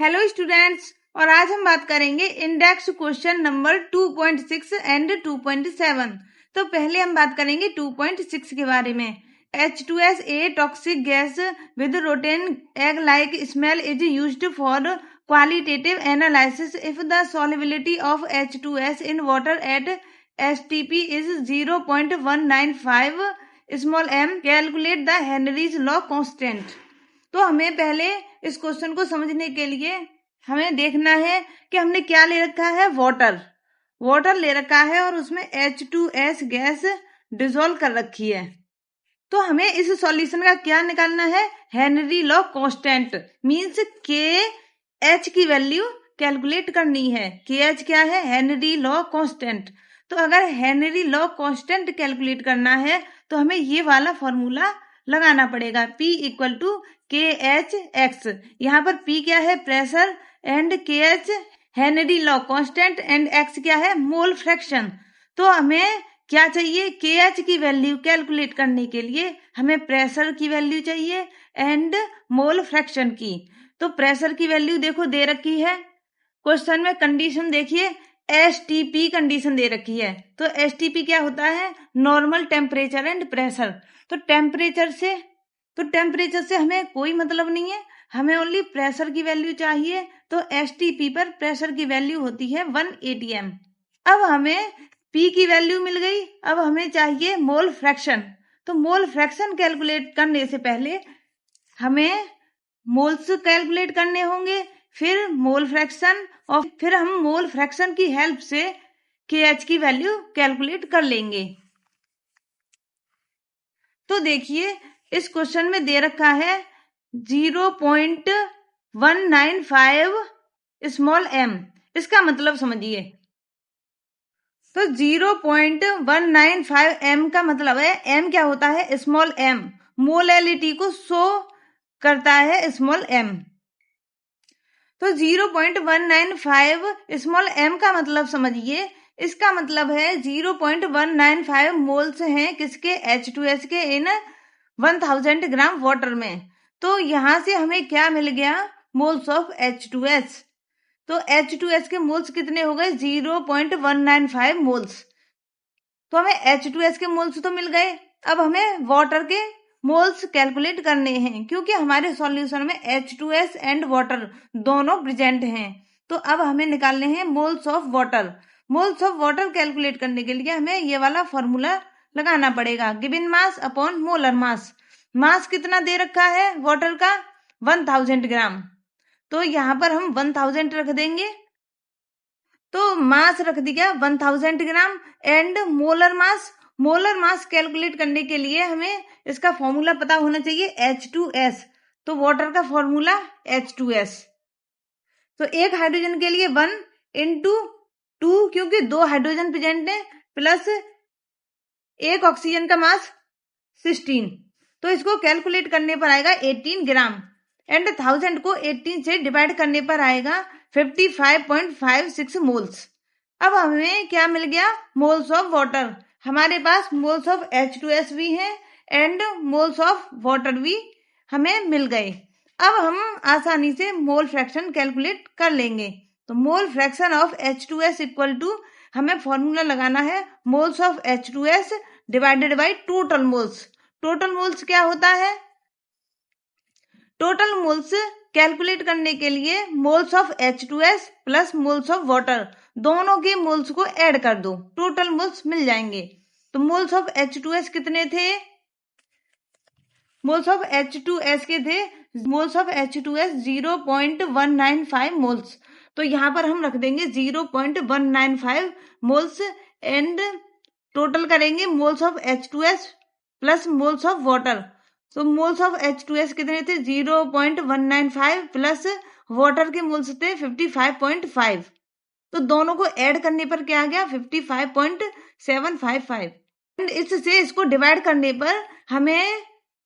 Hello students, और आज हम बात करेंगे इंडेक्स क्वेश्चन नंबर 2.6 एंड 2.7। तो पहले हम बात करेंगे 2.6 के बारे में। H2S a toxic gas with rotten egg like smell is used for qualitative analysis if the solubility of H2S in water at STP is 0.195 small m। Calculate the Henrys law constant. तो हमें पहले इस question को समझने के लिए हमें देखना है कि हमने क्या ले रखा है। वाटर ले रखा है और उसमें H2S गैस डिसॉल्व कर रखी है। तो हमें इस सॉल्यूशन का क्या निकालना है, हेनरी लॉ कांस्टेंट। मींस के एच की वैल्यू कैलकुलेट करनी है। के एच क्या है, हेनरी लॉ कांस्टेंट। तो अगर हेनरी लॉ कांस्टेंट कैलकुलेट करना है तो हमें ये वाला फॉर्मूला लगाना पड़ेगा, P इक्वल टू के एच एक्स। यहाँ पर P क्या है, प्रेशर, एंड के H Henry law constant, and x क्या है, मोल फ्रैक्शन। तो हमें क्या चाहिए, के एच की वैल्यू कैलकुलेट करने के लिए हमें प्रेशर की वैल्यू चाहिए एंड मोल फ्रैक्शन की। तो प्रेशर की वैल्यू देखो दे रखी है क्वेश्चन में, कंडीशन देखिए STP कंडीशन दे रखी है। तो STP क्या होता है, नॉर्मल टेम्परेचर एंड प्रेशर। तो टेम्परेचर से हमें कोई मतलब नहीं है, हमें ओनली प्रेशर की वैल्यू चाहिए। तो STP पर प्रेशर की वैल्यू होती है 1 atm। अब हमें P की वैल्यू मिल गई, अब हमें चाहिए मोल फ्रैक्शन। तो मोल फ्रैक्शन कैलकुलेट करने से पहले हमें मोल्स कैलकुलेट करने होंगे, फिर मोल फ्रैक्शन, और फिर हम मोल फ्रैक्शन की हेल्प से KH की वैल्यू कैलकुलेट कर लेंगे। तो देखिए इस क्वेश्चन में दे रखा है 0.195 स्मॉल m। इसका मतलब समझिए, तो 0.195 m का मतलब है, m क्या होता है, स्मॉल m। मोलैलिटी को शो करता है स्मॉल m। तो 0.195 स्मॉल m का मतलब समझिए, इसका मतलब है 0.195 मोल्स हैं किसके, H2S के इन 1000 ग्राम वाटर में। तो यहां से हमें क्या मिल गया, मोल्स ऑफ H2S। तो H2S के मोल्स कितने हो गए, 0.195 मोल्स। तो हमें H2S के मोल्स तो मिल गए। अब हमें वाटर के मोल्स कैलकुलेट करने हैं, क्योंकि हमारे सॉल्यूशन में H2S एंड वाटर दोनों प्रेजेंट हैं। तो अब हमें निकालने हैं moles of water. Moles of water calculate करने के लिए हमें ये वाला फॉर्मूला लगाना पड़ेगा, given mass upon molar mass. Mass कितना दे रखा है वाटर का, 1000 ग्राम। तो यहाँ पर हम 1000 रख देंगे, तो मास रख दिया 1000 ग्राम। एंड मोलर मास कैलकुलेट करने के लिए हमें इसका फॉर्मूला पता होना चाहिए, H2S। तो वाटर का फॉर्मूला H2S। तो एक हाइड्रोजन के लिए 1 इंटू 2, क्योंकि 2 हाइड्रोजन प्रेजेंट है, प्लस एक ऑक्सीजन का मास 16। तो इसको कैलकुलेट करने पर आएगा 18 ग्राम। एंड 1000 को 18 से डिवाइड करने पर आएगा 55.56 मोल्स। अब हमें क्या मिल गया, मोल्स ऑफ वाटर। हमारे पास मोल्स ऑफ H2S भी हैं एंड मोल्स ऑफ वाटर भी हमें मिल गए। अब हम आसानी से मोल फ्रैक्शन कैलकुलेट कर लेंगे। तो mole fraction of H2S equal to, हमें फॉर्मूला लगाना है moles of H2S divided by total moles. Total moles क्या होता है, टोटल मोल्स कैलकुलेट करने के लिए moles of H2S plus moles of water, दोनों के मोल्स को ऐड कर दो, टोटल मोल्स मिल जाएंगे। तो मोल्स ऑफ H2S कितने थे, मोल्स ऑफ H2S के थे, मोल्स ऑफ H2S 0.195 मोल्स। तो यहां पर हम रख देंगे 0.195 मोल्स एंड टोटल करेंगे moles of H2S plus moles of water. तो मोल्स ऑफ H2S कितने थे, 0.195 प्लस वाटर के मोल्स थे 55.5। तो दोनों को ऐड करने पर क्या आ गया, 55.755। एंड इससे इसको डिवाइड करने पर हमें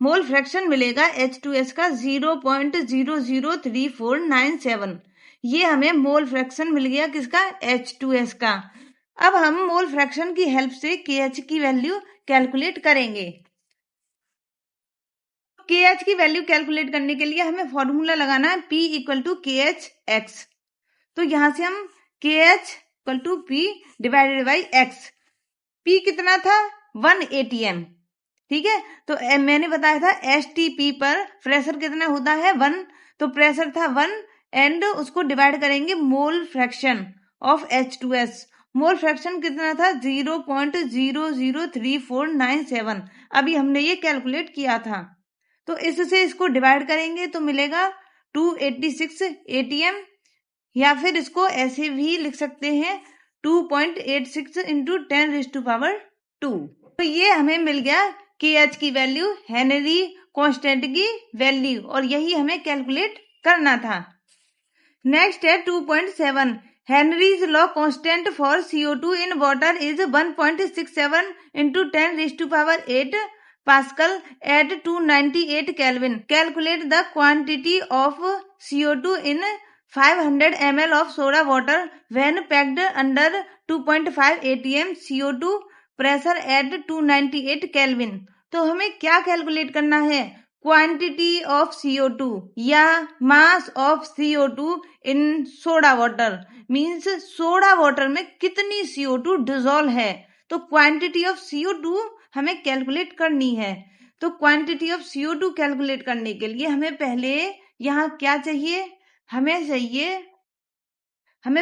मोल फ्रैक्शन मिलेगा H2S का 0.003497। ये हमें मोल फ्रैक्शन मिल गया किसका, H2S का। अब हम मोल फ्रैक्शन की हेल्प से KH की वैल्यू कैलकुलेट करेंगे। KH की वैल्यू कैलकुलेट करने के लिए हमें फॉर्मूला लगाना है P इक्वल टू KH(x). तो यहां से हम KH equal to P divided by X। P कितना था 1 ATM, ठीक है। तो मैंने बताया था STP पर प्रेशर कितना होता है 1, तो प्रेशर था 1 एंड उसको डिवाइड करेंगे मोल fraction of H2S। Mole fraction कितना था 0.003497। अभी हमने ये कैलकुलेट किया था, तो इससे इसको डिवाइड करेंगे तो मिलेगा 286 ATM, या फिर इसको ऐसे भी लिख सकते हैं 2.86 इंटू 10⁻²। तो ये हमें मिल गया KH की वैल्यू, हेनरी कांस्टेंट की वैल्यू, और यही हमें कैलकुलेट करना था। नेक्स्ट है 2.7, Henry's law constant for CO2 in water is 1.67 into 10⁸8 pascal at 298 kelvin. Calculate the quantity of CO2 in 500 ml of soda water when packed under 2.5 ATM CO2 pressure at 298 Kelvin। तो हमें क्या calculate करना है, quantity of CO2 या mass of CO2 in soda water, means soda water में कितनी CO2 dissolve है। तो क्वांटिटी ऑफ CO2 हमें कैलकुलेट करनी है। तो क्वांटिटी ऑफ CO2 कैलकुलेट करने के लिए हमें पहले यहाँ क्या चाहिए, हमें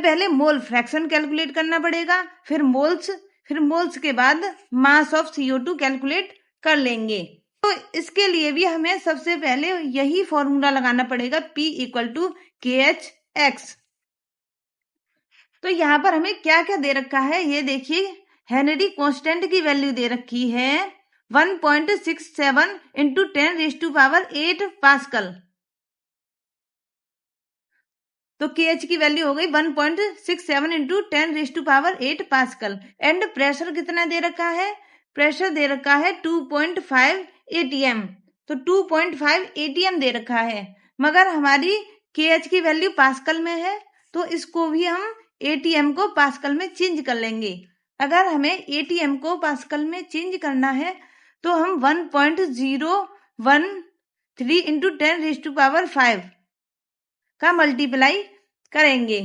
पहले मोल फ्रैक्शन कैलकुलेट करना पड़ेगा, फिर मोल्स के बाद मास ऑफ CO2 कैलकुलेट कर लेंगे। तो इसके लिए भी हमें सबसे पहले यही फॉर्मूला लगाना पड़ेगा P इक्वल टू KH(x). तो यहाँ पर हमें क्या क्या दे रखा है ये देखिए, हेनरी कांस्टेंट की वैल्यू दे रखी है 1.67 इंटू 10⁸8 पास्कल। तो KH की वैल्यू हो गई 1.67 इंटू 10⁸8 पास्कल। एंड प्रेशर कितना दे रखा है, प्रेशर दे रखा है 2.5 ATM। तो 2.5 ATM दे रखा है, मगर हमारी KH की वैल्यू पास्कल में है, तो इसको भी हम ATM को पास्कल में चेंज कर लेंगे। अगर हमें ATM को पास्कल में चेंज करना है तो हम 1.013 इंटू 10⁵ का मल्टीप्लाई करेंगे,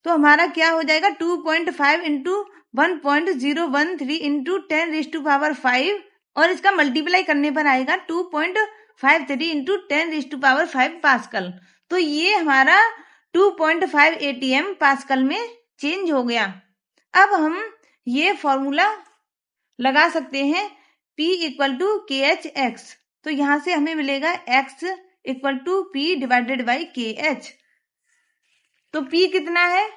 तो हमारा क्या हो जाएगा 2.5 इंटू 1.013 इंटू 10⁵, और इसका मल्टीप्लाई करने पर आएगा 2.53 इंटू 10⁵ पास्कल। तो ये हमारा 2.5 ATM पास्कल में चेंज हो गया। अब हम ये फॉर्मूला लगा सकते हैं P इक्वल टू KH(x). तो यहां से हमें मिलेगा X equal to P divided by KH। तो P कितना है,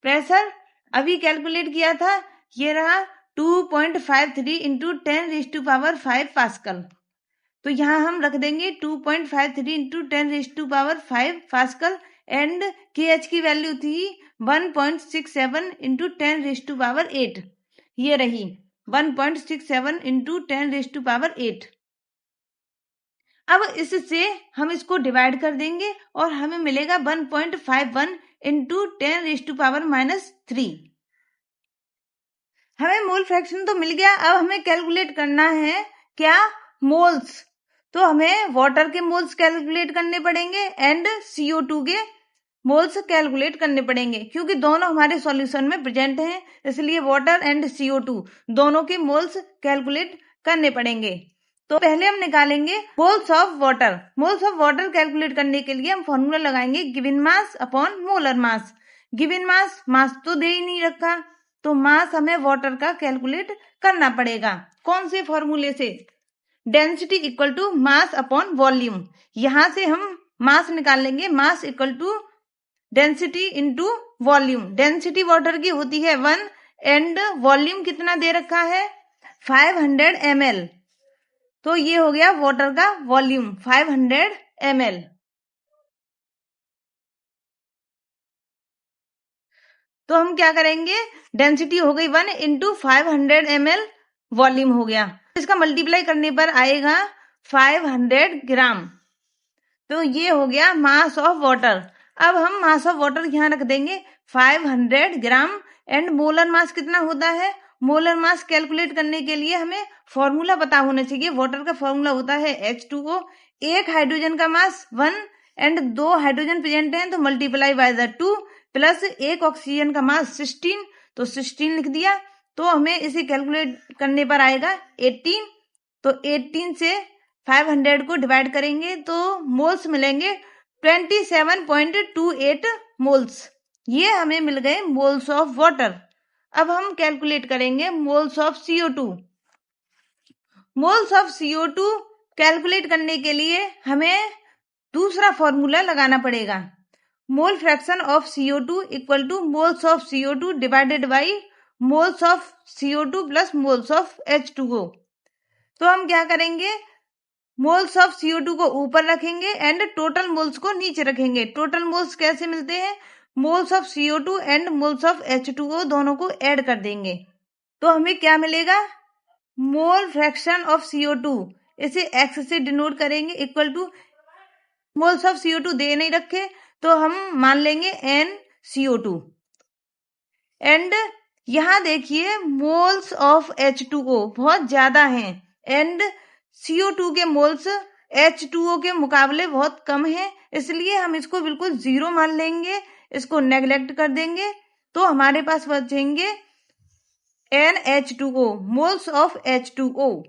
प्रेशर अभी कैलकुलेट किया था, ये रहा 2.53 इंटू 10⁵ पास्कल। तो यहाँ हम रख देंगे 2.53 इंटू 10⁵ पास्कल, एंड KH की वैल्यू थी 1.67 इंटू 10⁸8, ये रही 1.67 इंटू 10⁸8। अब इससे हम इसको डिवाइड कर देंगे और हमें मिलेगा 1.51 इंटू 10⁻³ हमें मोल फ्रैक्शन तो मिल गया। अब हमें कैलकुलेट करना है क्या, मोल्स। तो हमें वाटर के मोल्स कैलकुलेट करने पड़ेंगे एंड CO2 के मोल्स कैलकुलेट करने पड़ेंगे, क्योंकि दोनों हमारे सॉल्यूशन में प्रेजेंट हैं, इसलिए वाटर एंड CO2 दोनों के मोल्स कैलकुलेट करने पड़ेंगे। तो पहले हम निकालेंगे moles of water. Moles of water calculate करने के लिए हम फॉर्मूला लगाएंगे given mass upon molar mass. Given mass तो दे ही नहीं रखा, तो मास हमें वाटर का कैलकुलेट करना पड़ेगा। कौन से फॉर्मूले से, density equal to mass upon volume. यहां से हम मास निकाल लेंगे, mass equal to density into volume. Density water की होती है 1 एंड वॉल्यूम कितना दे रखा है 500 ml। तो ये हो गया वाटर का वॉल्यूम 500 ml। तो हम क्या करेंगे, डेंसिटी हो गई 1 इंटू 500 ml, वॉल्यूम हो गया, इसका मल्टीप्लाई करने पर आएगा 500 ग्राम। तो ये हो गया मास ऑफ वाटर। अब हम मास ऑफ वाटर यहाँ रख देंगे 500 ग्राम, एंड मोलर मास कितना होता है मोलर मास कैलकुलेट करने के लिए हमें फॉर्मूला पता होना चाहिए। वाटर का फॉर्मूला होता है H2O। एक हाइड्रोजन का मास 1 एंड 2 हाइड्रोजन प्रेजेंट हैं तो मल्टीप्लाई बाय द 2 प्लस एक ऑक्सीजन का मास 16 तो 16 लिख दिया। तो हमें इसे कैलकुलेट करने पर आएगा 18। तो 18 से 500 को डिवाइड करेंगे तो मोल्स मिलेंगे 27.28 मोल्स। ये हमें मिल गए मोल्स ऑफ वाटर। अब हम कैलकुलेट करेंगे moles of CO2। Moles of CO2 calculate करने के लिए हमें दूसरा फॉर्मूला लगाना पड़ेगा। मोल fraction of CO2 equal to moles of CO2 divided by moles of CO2 plus moles of H2O। तो हम क्या करेंगे, मोल्स ऑफ CO2 को ऊपर रखेंगे एंड टोटल मोल्स को नीचे रखेंगे। टोटल मोल्स कैसे मिलते हैं, moles of CO2 and moles of H2O दोनों को ऐड कर देंगे तो हमें क्या मिलेगा, मोल फ्रैक्शन ऑफ CO2। इसे X से डिनोट करेंगे equal to moles of CO2 दे नहीं रखे तो हम मान लेंगे NCO2 एंड यहाँ देखिए मोल्स ऑफ H2O बहुत ज्यादा हैं एंड CO2 के मोल्स H2O के मुकाबले बहुत कम है, इसलिए हम इसको बिल्कुल 0 मान लेंगे, इसको नेग्लेक्ट कर देंगे तो हमारे पास बचेंगे NH2O, मोल्स ऑफ H2O।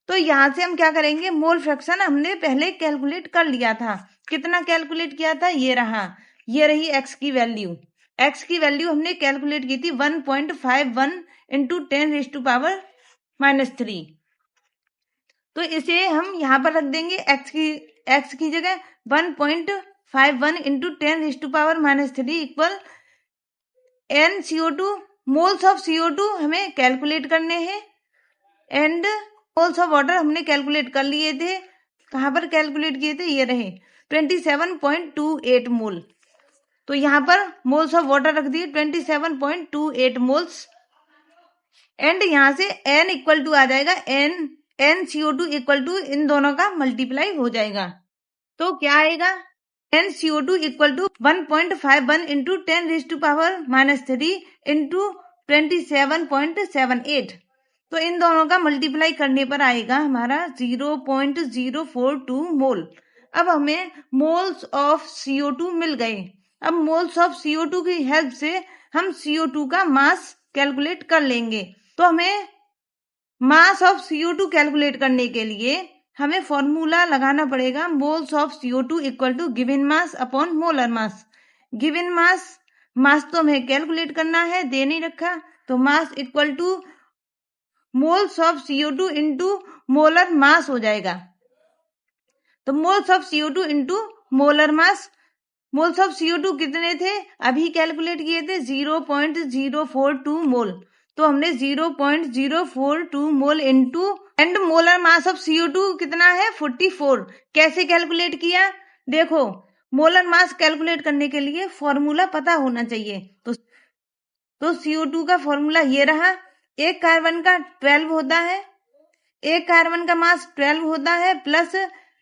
तो यहां से हम क्या करेंगे, मोल फ्रैक्शन हमने पहले कैलकुलेट कर लिया था। कितना कैलकुलेट किया था, ये रहा, ये रही x की वैल्यू। x की वैल्यू हमने कैलकुलेट की थी 1.51 इंटू 10⁻³ तो इसे हम यहाँ पर रख देंगे x की जगह 1.51 into 10⁻³ equal NCO2। Moles of CO2 हमें कैलकुलेट करने हैं एंड मोल्स ऑफ वाटर हमने कैलकुलेट कर लिए थे। कहाँ पर कैलकुलेट किए थे, ये रहे 27.28 मोल। तो यहाँ पर मोल्स ऑफ वाटर रख दिए 27.28 मोल्स एंड यहाँ से N इक्वल टू आ जाएगा NCO2 इक्वल टू इन दोनों का मल्टीप्लाई हो जाएगा। तो क्या आएगा, NCO2 equal to 1.51 into 10⁻³ into 27.78। तो इन दोनों का मल्टीप्लाई करने पर आएगा हमारा 0.042 मोल। अब हमें मोल्स ऑफ CO2 मिल गए। अब मोल्स ऑफ CO2 की हेल्प से हम CO2 का मास कैलकुलेट कर लेंगे। तो हमें मास ऑफ CO2 कैलकुलेट करने के लिए हमें फॉर्मूला लगाना पड़ेगा, moles of CO2 equal to given mass upon molar mass. Given mass तो हमें कैलकुलेट करना है, दे नहीं रखा, तो mass equal to moles of CO2 into molar mass हो जाएगा। तो moles of CO2 into molar mass, moles of CO2 कितने थे, अभी कैलकुलेट किए थे 0.042 मोल। तो हमने 0.042 mole into and molar mass of CO2 कितना है 44। कैसे कैलकुलेट किया, देखो मोलर मास कैलकुलेट करने के लिए फॉर्मूला पता होना चाहिए। तो CO2 का फॉर्मूला ये रहा, एक कार्बन का 12 होता है, एक कार्बन का मास 12 होता है प्लस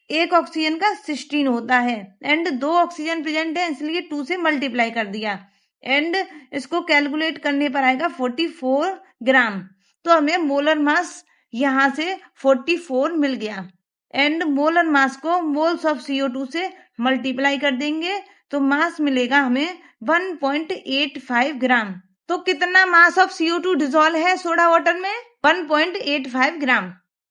एक ऑक्सीजन का 16 होता है एंड 2 ऑक्सीजन प्रेजेंट है इसलिए 2 से मल्टीप्लाई कर दिया एंड इसको कैलकुलेट करने पर आएगा 44 ग्राम। तो हमें मोलर मास यहां से 44 मिल गया एंड मोलर मास को मोल्स ऑफ CO2 से मल्टीप्लाई कर देंगे तो मास मिलेगा हमें 1.85 ग्राम। तो कितना मास ऑफ CO2 डिसॉल्व है सोडा वाटर में, 1.85 ग्राम।